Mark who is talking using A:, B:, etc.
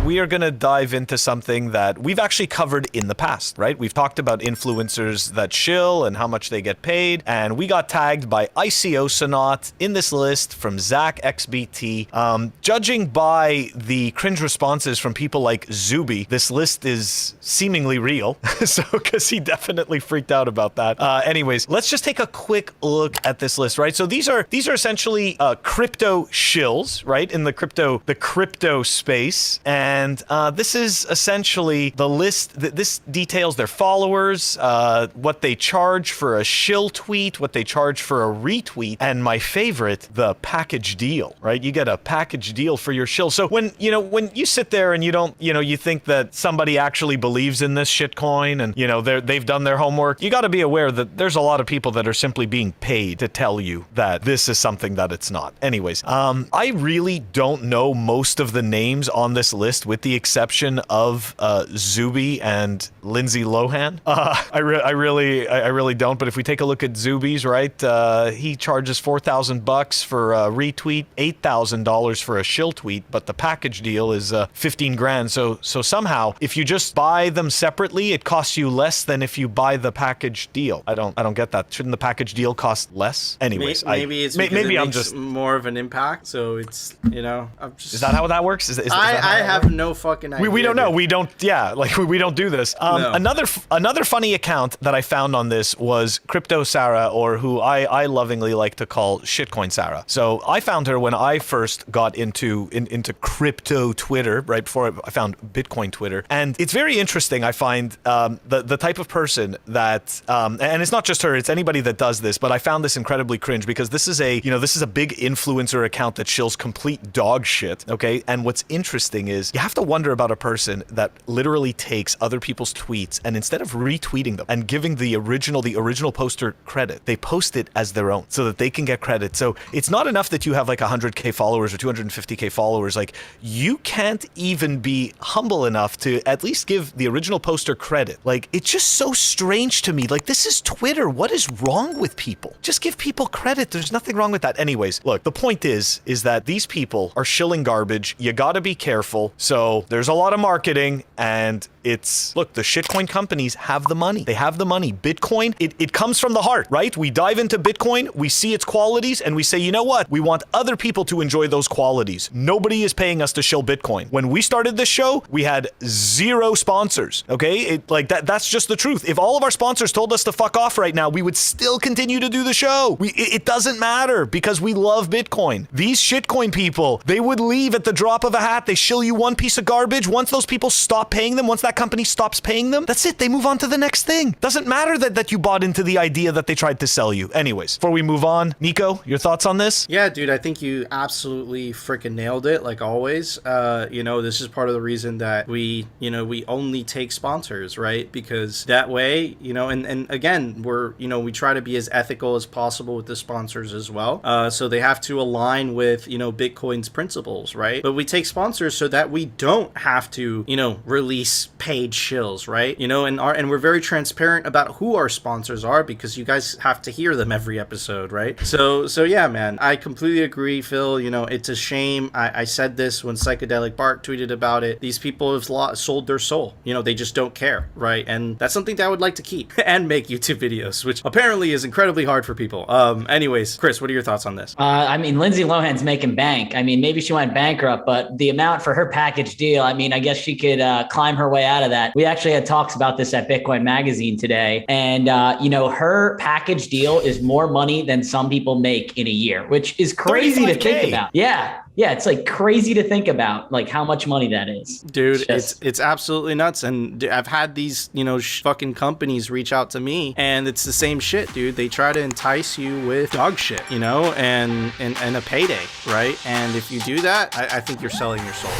A: we are going to dive into something that we've actually covered in the past, right? We've talked about influencers that shill and how much they get paid, and we got tagged by ICOsonaut in this list from Zach XBT. Judging by the cringe responses from people like Zuby, this list is seemingly real, so because he definitely freaked out about that. Anyways, let's just take a quick look at this list, right? So these are essentially crypto shills, right, in the crypto space, and this is essentially the list. This details their followers, what they charge for a shill tweet, what they charge for a retweet, and my favorite, the package deal, right? You get a package deal for your shill. So when you sit there and you think that somebody actually believes in this shitcoin and they've done their homework, you got to be aware that there's a lot of people that are simply being paid to tell you that this is something that it's not. Anyways, I really don't know most of the names on this list with the exception of Zuby and Lindsay Lohan. I really don't, but if we take a look at Zuby's, right, he charges $4,000 for a retweet, $8,000 for a shill tweet, but the package deal is 15 grand. So somehow, if you just buy them separately, it costs you less than if you buy the package deal. I don't get that. Shouldn't the package deal cost less? Anyways,
B: maybe I'm just more of an impact. So it's
A: Is that how that works?
B: I have no fucking idea.
A: We don't know. We don't. Yeah, like we don't do this.
B: No.
A: Another funny account that I found on this was Crypto Sarah, or who I lovingly like to call Shitcoin Sarah. So I found her when I first got into crypto Twitter, right before I found Bitcoin Twitter, and it's very interesting. I find the type of person that and it's not just her, it's anybody that does this, but I found this incredibly cringe because this is a big influencer account that shills complete dog shit. Okay, and what's interesting is you have to wonder about a person that literally takes other people's tweets and instead of retweeting them and giving the original poster credit, they post it as their own so that they can get credit. So it's not enough that you have like 100K followers or 250K followers. Like, you can't even be humble enough to at least give the original poster credit. Like, it's just so strange to me. Like, this is Twitter. What is wrong with people? Just give people credit. There's nothing wrong with that. Anyways, look, the point is that these people are shilling garbage. You gotta be careful. So there's a lot of marketing, and look, the shitcoin companies have the money. They have the money. Bitcoin, it comes from the heart, right? We dive into Bitcoin, we see its qualities, and we say, you know what? We want other people to enjoy those qualities. Nobody is paying us to shill Bitcoin. When we started this show, we had 0 sponsors, okay? That's just the truth. If all of our sponsors told us to fuck off right now, we would still continue to do the show. It doesn't matter because we love Bitcoin. These shitcoin people, they would leave at the drop of a hat. They shill you one piece of garbage. Once those people stop paying them, once that company stops paying them, that's it. They move on to the next thing. Doesn't matter that you bought into the idea that they tried to sell you. Anyways, before we move on, Nico, your thoughts on this?
B: Yeah, dude, I think you absolutely freaking nailed it, like always. This is part of the reason that we only take sponsors, right? Because that way, and again, we try to be as ethical as possible with the sponsors as well. So they have to align with, Bitcoin's principles, right? But we take sponsors so that we don't have to, release paid shills, right? And we're very transparent about who our sponsors are because you guys have to hear them every episode, right? So yeah, man, I completely agree, Phil. It's a shame. I said this when Psychedelic Bart tweeted about it. These people have sold their soul. They just don't care, right? And that's something that I would like to keep and make YouTube videos, which apparently is incredibly hard for people. Anyways, Chris, what are your thoughts on this?
C: Lindsay Lohan's making bank. Maybe she went bankrupt, but the amount for her package deal, I guess she could climb her way out of that. We actually had talks about this at Bitcoin Magazine today. And, her package deal is more money than some people make in a year, which is crazy to think about. Yeah. Yeah, it's like crazy to think about like how much money that is.
B: Dude, it's absolutely nuts. And I've had these, fucking companies reach out to me and it's the same shit, dude. They try to entice you with dog shit, and a payday, right? And if you do that, I think you're selling your soul.